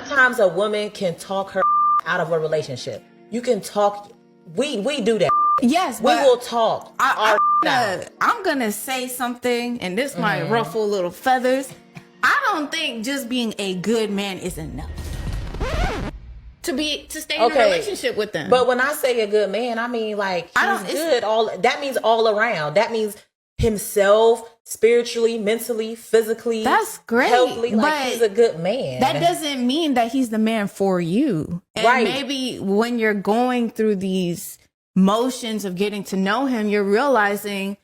sometimes a woman can talk her out of a relationship. You can talk. We do that. Yes, we will talk. I'm gonna say something, and this might ruffle little feathers. I don't think just being a good man is enough to stay in a relationship with them. But when I say a good man, I mean like he's good. That means all around. That means himself, spiritually, mentally, physically. That's great. Healthily, like he's a good man. That doesn't mean that he's the man for you. And maybe when you're going through these motions of getting to know him, you're realizing,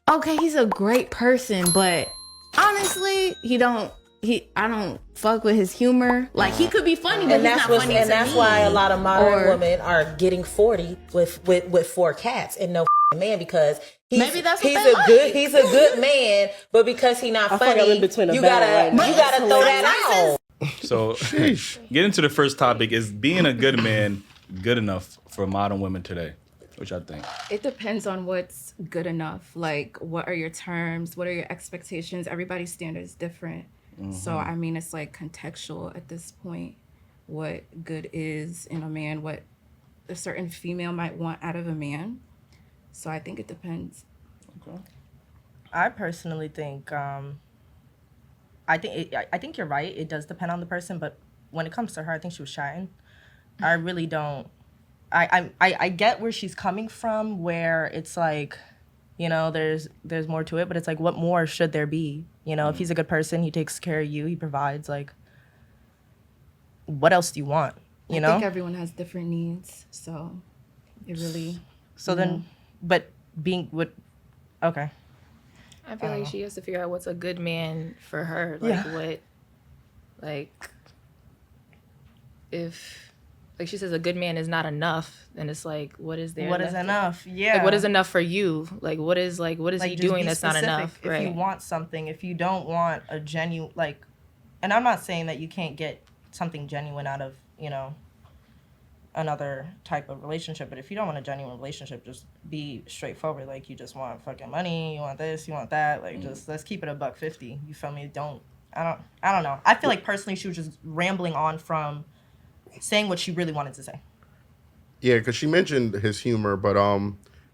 okay, he's a great person, but honestly, I don't fuck with his humor. Like, he could be funny, but he's not funny to me. And that's why a lot of modern women are getting 40 with 4 cats and no man, because he's a good man, but because he's not funny, you gotta throw that out. So, get into the first topic. Is being a good man good enough for modern women today? Which I think. It depends on what's good enough. Like, what are your terms? What are your expectations? Everybody's standard is different. So, I mean, it's like contextual at this point, what good is in a man, what a certain female might want out of a man. So I think it depends. Okay. I personally think, I think you're right. It does depend on the person, but when it comes to her, I think she was chatting. I really don't. I get where she's coming from, where it's like, you know, there's more to it, but it's like, what more should there be? You know, if he's a good person, he takes care of you, he provides, like, what else do you want? You know? I think everyone has different needs, so it really... So then, but being with, okay. I feel like she has to figure out what's a good man for her. If, like she says, a good man is not enough, then it's like, what is there? What is enough? Yeah. Like, what is enough for you? Like, what is he doing that's not enough? If you want something, if you don't want a genuine, like, and I'm not saying that you can't get something genuine out of, you know, another type of relationship, but if you don't want a genuine relationship, just be straightforward. Like, you just want fucking money, you want this, you want that, like, just let's keep it $150. You feel me? I don't know. I feel like personally she was just rambling on from saying what she really wanted to say. Yeah, because she mentioned his humor, but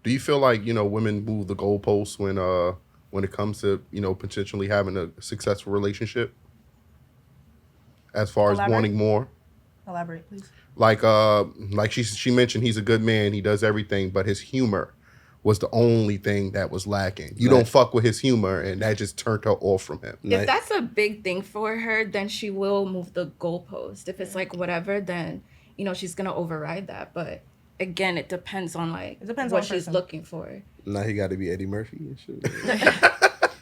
do you feel like, you know, women move the goalposts when it comes to, you know, potentially having a successful relationship, as far as wanting more? Elaborate, please. Like she mentioned, he's a good man, he does everything, but his humor was the only thing that was lacking. You don't fuck with his humor, and that just turned her off from him. If that's a big thing for her, then she will move the goalpost. If it's like whatever, then, you know, she's gonna override that. But again, it depends on what she's looking for. Now he got to be Eddie Murphy and shit.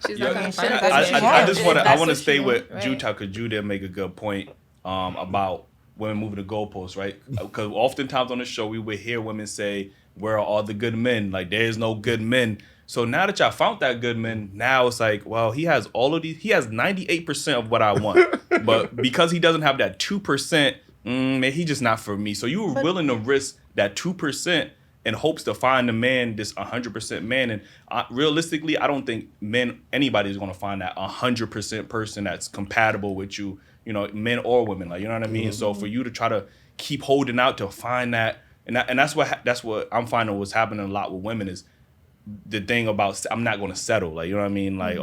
She's not gonna find I want to stay with Juta, because Ju did make a good point about women moving the goalposts, right? Because oftentimes on the show, we would hear women say, where are all the good men? Like, there is no good men. So now that y'all found that good man, now it's like, well, he has all of these. He has 98% of what I want. But because he doesn't have that 2%, man, he just not for me. So you were willing to risk that 2% in hopes to find a man, this 100% man. And realistically, I don't think anybody's going to find that 100% person that's compatible with you, you know, men or women, like, you know what I mean? So for you to try to keep holding out to find that, and that's what I'm finding what's happening a lot with women is the thing about, I'm not going to settle, like, you know what I mean? Like,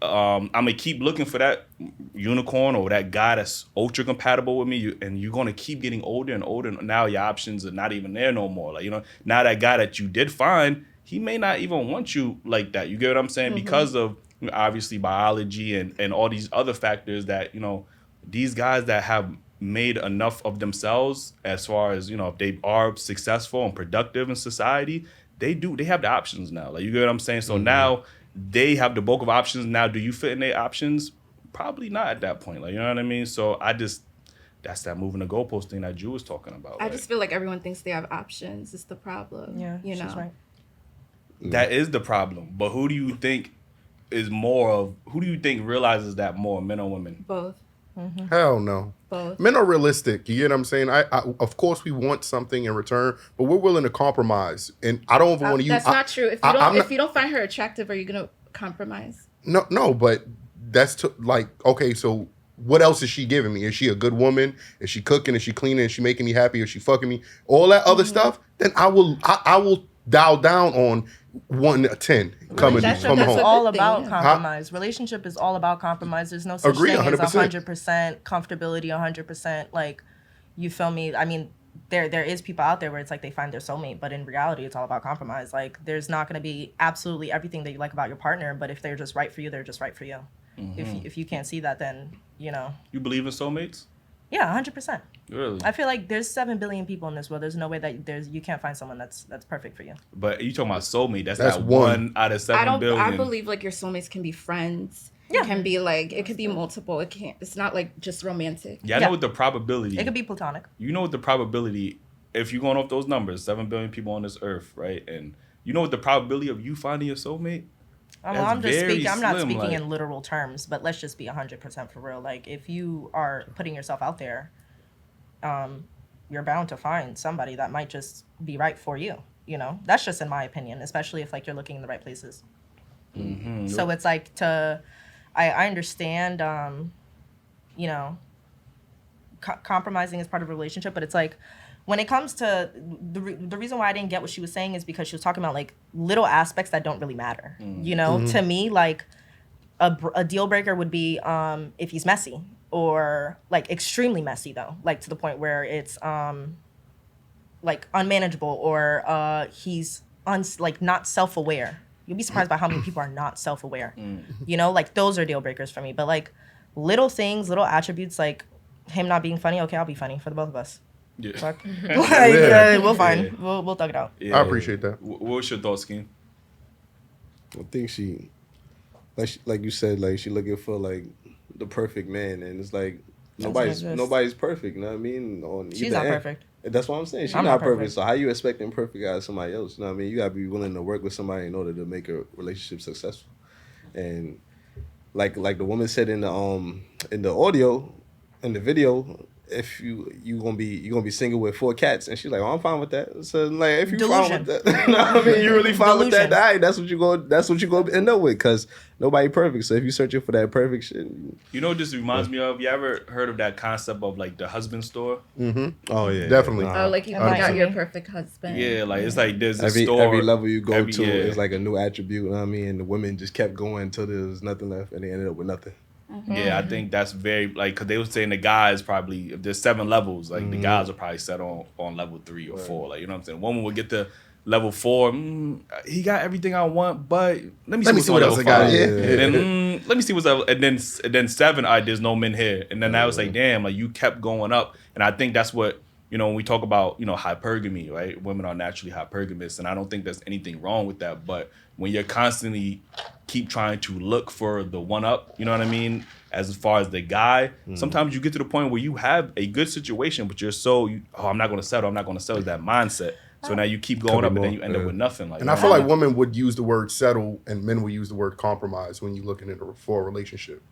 I'm going to keep looking for that unicorn or that guy that's ultra compatible with me, and you're going to keep getting older and older. And now your options are not even there no more. Like, you know, now that guy that you did find, he may not even want you like that. You get what I'm saying? Because of, obviously, biology and all these other factors that, you know, these guys that have made enough of themselves as far as, you know, if they are successful and productive in society, they have the options now. Like, you get what I'm saying? So now they have the bulk of options. Now, do you fit in their options? Probably not at that point. Like, you know what I mean? So that's that moving the goalpost thing that Ju was talking about. I just feel like everyone thinks they have options. It's the problem. Yeah, you know? she's right. That is the problem. But who do you think realizes that more, men or women? Both. Hell no. Both. Men are realistic. You get what I'm saying? I of course we want something in return, but we're willing to compromise. And I don't even want to use. That's not true. If you don't find her attractive, are you gonna compromise? No. But that's like, okay. So what else is she giving me? Is she a good woman? Is she cooking? Is she cleaning? Is she making me happy? Is she fucking me? All that other stuff. Then I will dial down on 1 to 10 coming home. It's all about compromise. Relationship is all about compromise. There's no such thing 100%. As 100% comfortability, 100% like, you feel me? I mean, there is people out there where it's like they find their soulmate, but in reality, it's all about compromise. Like, there's not going to be absolutely everything that you like about your partner, but if they're just right for you, they're just right for you. If you can't see that, then, you know. You believe in soulmates? Yeah, 100%. Really? I feel like there's 7 billion people in this world. There's no way that you can't find someone that's perfect for you. But you talking about soulmate? That's not one out of 7 billion. I believe like your soulmates can be friends. Yeah. It can be like, it could be multiple. It's not like just romantic. Yeah, I know what the probability. It could be platonic. You know what the probability, if you're going off those numbers, 7 billion people on this earth, right? And you know what the probability of you finding your soulmate? Well, I'm not speaking in literal terms, but let's just be 100% for real. Like, if you are putting yourself out there, you're bound to find somebody that might just be right for you. You know, that's just in my opinion, especially if like you're looking in the right places. Mm-hmm. So it's like I understand, you know, compromising is part of a relationship, but it's like, when it comes to the reason why I didn't get what she was saying is because she was talking about like little aspects that don't really matter. You know, to me, like a deal breaker would be if he's messy or like extremely messy though, like to the point where it's like unmanageable or he's not self-aware. You'll be surprised by how many people are not self-aware. You know, like those are deal breakers for me. But like little things, little attributes, like him not being funny. Okay, I'll be funny for the both of us. Yeah. We'll find. Yeah. We'll thug it out. Yeah. I appreciate that. What's your thoughts, Keen? I think she, like you said, like she looking for like the perfect man, and it's like nobody's perfect. You know what I mean? She's not perfect. That's what I'm saying. She's not perfect. So how you expecting perfect out of somebody else? You know what I mean? You gotta be willing to work with somebody in order to make a relationship successful. And like the woman said in the audio, in the video, if you gonna be single with 4 cats, and she's like, "Oh, I'm fine with that." So like, if you fine with that, you know what I mean, you really fine with that, all right, that's what you gonna end up with, because nobody perfect. So if you searching for that perfect shit, you know what this reminds me of? You ever heard of that concept of like the husband store? Mm-hmm. Oh yeah, definitely. Oh, like you pick out your perfect husband. Yeah, like it's like there's a store. Every level you go to year is like a new attribute. You know what I mean? And the women just kept going until there was nothing left, and they ended up with nothing. Mm-hmm. Yeah, I think that's very, like, because they were saying the guys probably, if there's 7 levels, like the guys are probably set on level 3 or 4. Like, you know what I'm saying? Woman would get to level 4. He got everything I want, but let me see what else I got. Yeah. And then let me see what's up. And then 7, all right, there's no men here. And then I was like, damn, like you kept going up. And I think that's what, you know, when we talk about, you know, hypergamy, right? Women are naturally hypergamous, and I don't think there's anything wrong with that. But when you're constantly keep trying to look for the one up, you know what I mean? As far as the guy, sometimes you get to the point where you have a good situation, but you're I'm not going to settle. I'm not going to settle. That mindset. So now you keep going up, and then you end up with nothing. Like, and I feel like women would use the word settle, and men would use the word compromise when you're looking for a relationship.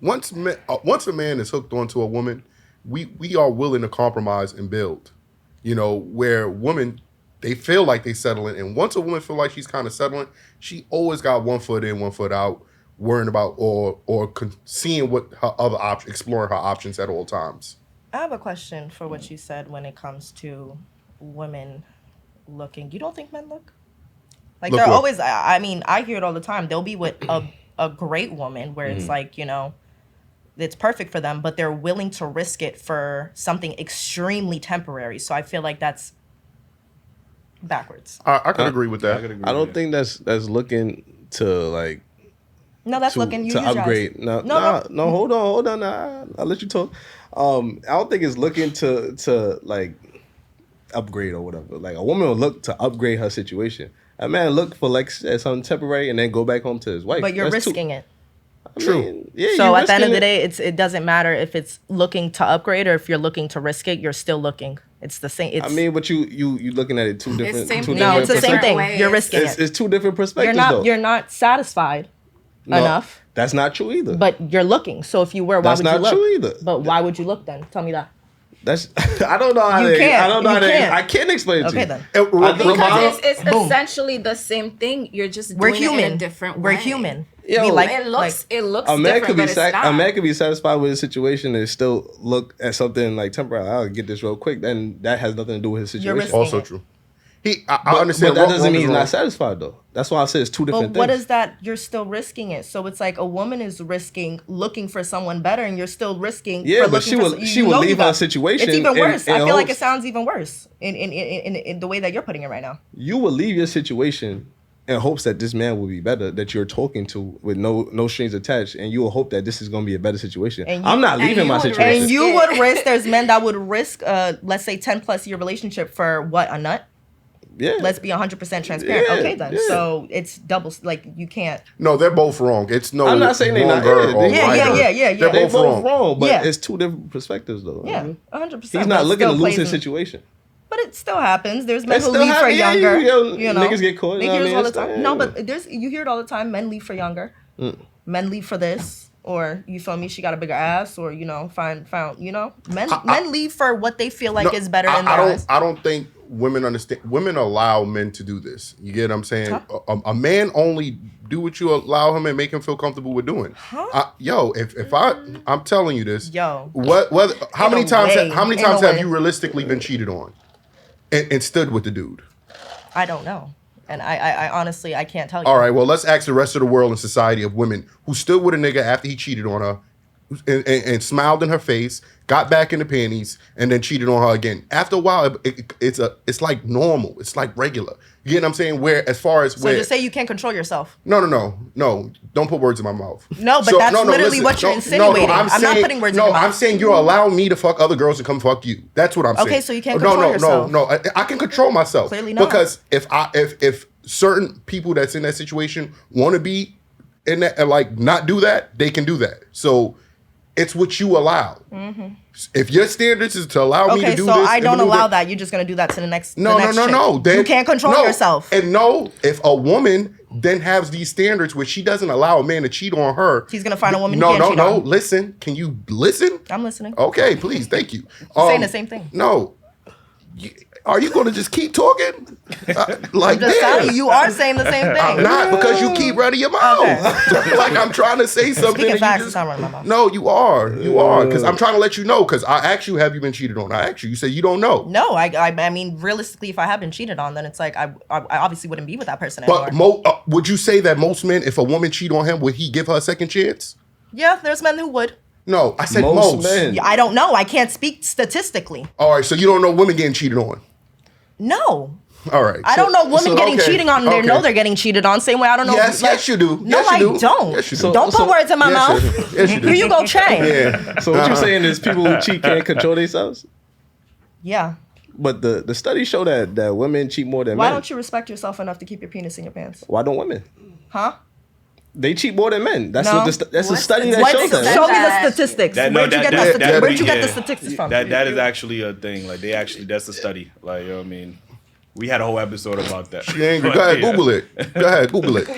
Once a man is hooked onto a woman, we are willing to compromise and build. You know, where women, they feel like they settling, and once a woman feel like she's kind of settling, she always got 1 foot in, 1 foot out, worrying about or seeing what her other options, exploring her options at all times. I have a question for what you said when it comes to women looking. You don't think men look? Like they're always, I mean, I hear it all the time. They'll be with a great woman where it's like, you know, it's perfect for them, but they're willing to risk it for something extremely temporary. So I feel like that's backwards. I can agree with that. I don't think that's looking to like. No, that's looking to upgrade. No, hold on. I'll let you talk. I don't think it's looking to like upgrade or whatever. Like a woman will look to upgrade her situation. A man look for like something temporary and then go back home to his wife. But you're risking it. True. Yeah. So at the end of the day, it doesn't matter if it's looking to upgrade or if you're looking to risk it. You're still looking. It's the same. I mean, but you looking at it two different. No, it's the same thing. You're risking it. It's two different perspectives. You're not satisfied enough. That's not true either. But you're looking. So if you were, why would you look? That's not true either. But why would you look then? Tell me that. That's I don't know how to. I don't know how to. I can't explain it to you. Then. Because it's essentially the same thing. You're just doing it in a different way. We're human. It looks a man could be a man could be satisfied with a situation and still look at something like temporary. I'll get this real quick. Then that has nothing to do with his situation. Also true. I understand. But that doesn't mean he's not satisfied though. That's why I say it's two different things. What is that? You're still risking it. So it's like a woman is risking looking for someone better, and you're still risking. Yeah, but she will leave her situation. It's even worse. I feel like it sounds even worse in the way that you're putting it right now. You will leave your situation in hopes that this man will be better, that you're talking to with no strings attached, and you will hope that this is going to be a better situation. I'm not leaving my situation. And you would risk. There's men that would risk, let's say, 10+ year relationship for what, a nut? Yeah. Let's be 100% transparent. Yeah, okay, then. Yeah. So it's double. Like you can't. No, they're both wrong. It's no. I'm not saying they're not. Yeah. They're both wrong, but it's two different perspectives, though. Yeah, 100%. He's not looking to lose his situation. But it still happens. There's men who leave for younger. You know, niggas get caught. All the time. No, but you hear it all the time. Men leave for younger. Men leave for this. Or you feel me? She got a bigger ass, or found. Men leave for what they feel like is better in their eyes. I don't think women understand. Women allow men to do this. You get what I'm saying? A man only do what you allow him and make him feel comfortable with doing. If I'm telling you this. How many times have you realistically been cheated on, and stood with the dude? I don't know. And I honestly, I can't tell you. All right, well, let's ask the rest of the world and society of women who stood with a nigga after he cheated on her and smiled in her face, got back in the panties, and then cheated on her again. After a while, it's like normal. It's like regular. You get what I'm saying? So just say you can't control yourself. No. Don't put words in my mouth. No, but that's literally what you're insinuating. I'm not putting words in your mouth. No, I'm saying you're allowing me to fuck other girls to come fuck you. That's what I'm saying. Okay, so you can't control yourself. No. I can control myself. Clearly not. Because if certain people that's in that situation want to be in that and like not do that, they can do that. So it's what you allow. Mm-hmm. If your standards is to allow me to do this. Okay, so I don't allow that. You're just going to do that to the next No. Then, you can't control yourself. And if a woman then has these standards where she doesn't allow a man to cheat on her. He's going to find a woman who can't cheat on. Listen. Can you listen? I'm listening. Okay, please. Thank you. Saying the same thing. No. Are you going to just keep talking? You are saying the same thing. I'm not, because you keep running your mouth. Okay. Like I'm trying to say something. Speaking facts, it's not running my mouth. No, you are. Because I'm trying to let you know. Because I asked you, have you been cheated on? I asked you. You said you don't know. No, I mean, realistically, if I have been cheated on, then it's like I obviously wouldn't be with that person anymore. But would you say that most men, if a woman cheat on him, would he give her a second chance? Yeah, there's men who would. No, I said most. Men. I don't know. I can't speak statistically. All right, so you don't know women getting cheated on? No. All right. I don't know women getting cheated on. They know they're getting cheated on. Same way I don't know. Yes, you do. No, I don't. Yes, you do. Don't put words in my mouth. Yes, you do. Here you go, Trey. Yeah. So what you're saying is people who cheat can't control themselves? Yeah. But the studies show that women cheat more than men. Why don't you respect yourself enough to keep your penis in your pants? Why don't women? Huh? They cheat more than men. That's a study that shows that. Show me the statistics. Where'd you get the statistics from? That is actually a thing. Like that's a study. Like, you know what I mean? We had a whole episode about that. She angry. Go ahead, Google it. Go ahead, Google it.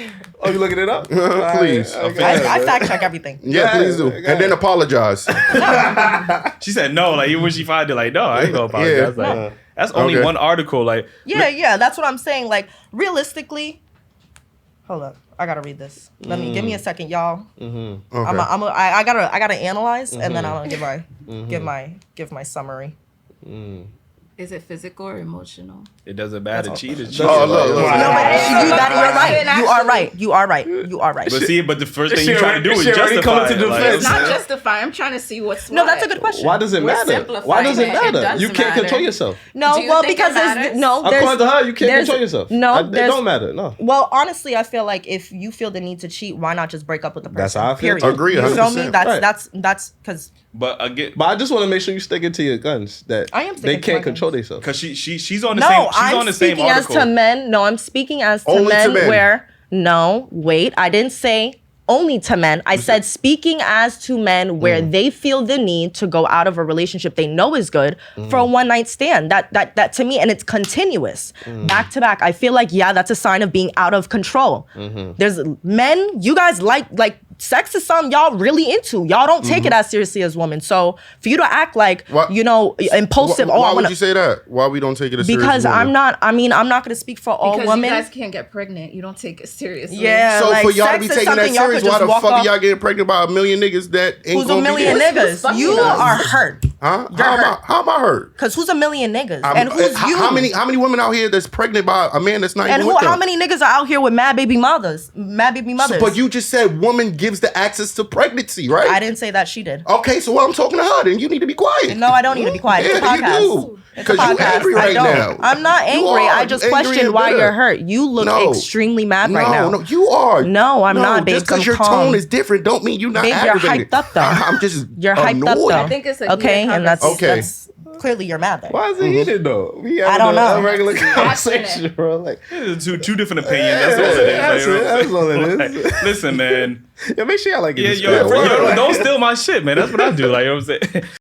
Oh, you looking it up? Please. I fact check everything. Yeah, please do. And then apologize. She said no. Like, even when she found it, like, no, I ain't gonna apologize. Yeah. Like, that's only one article. Like, yeah, that's what I'm saying. Like, realistically, hold up. I gotta read this. Give me a second, y'all. Mm-hmm. Okay. I gotta analyze, and then I'm gonna give my summary. Is it physical or emotional? It doesn't matter. Cheat is cheat. Oh, look. You are right. But the first thing you try to do is justify it. It's not justify. I'm trying to see what's No, that's a good question. Why does it matter? Why does it matter? You can't control yourself. No, well, because according to her, you can't control yourself. No, it don't matter. No. Well, honestly, I feel like if you feel the need to cheat, why not just break up with the person? That's how I feel. Agree. You feel me? That's because. But again, I just want to make sure you stick it to your guns that they can't control themselves. Because she's on the same. She's on the same article. I'm speaking as to men where. No, wait. I didn't say only to men. I said speaking as to men where they feel the need to go out of a relationship they know is good for a one night stand. That to me, and it's continuous, back to back. I feel like that's a sign of being out of control. There's men. You guys like sex is something y'all really into. Y'all don't take it as seriously as women. So for you to act like, impulsive. Why would you say that? Why we don't take it as seriously? Because I'm not going to speak for all women. You guys can't get pregnant. You don't take it seriously. Yeah. So for y'all to be taking that serious, why the fuck are y'all getting pregnant by a million niggas that ain't who's a million niggas? You are hurt. Huh? How am I hurt? Because who's a million niggas? And who's you? How many women out here that's pregnant by a man that's not even with them? How many niggas are out here with mad baby mothers? But you just said woman gives the access to pregnancy, right? I didn't say that, she did. Okay, so I'm talking to her, then you need to be quiet. No, I don't need to be quiet. It's a podcast. You do. Because you're angry right now. I'm not angry. I just question why you're hurt. You look extremely mad right now. No, you are. No, I'm not, babe. Just because your tone is different don't mean you're not aggravated. You're hyped up, though. I'm just You're hyped up, though. I think it's a and that's clearly you're mad there. Why is it heated though? I don't know. A regular conversation, bro. Like two different opinions. That's all it is. That's all it is. Like, listen, man. Yeah, make sure y'all like it. Don't steal my shit, man. That's what I do. Like, you know what I'm saying.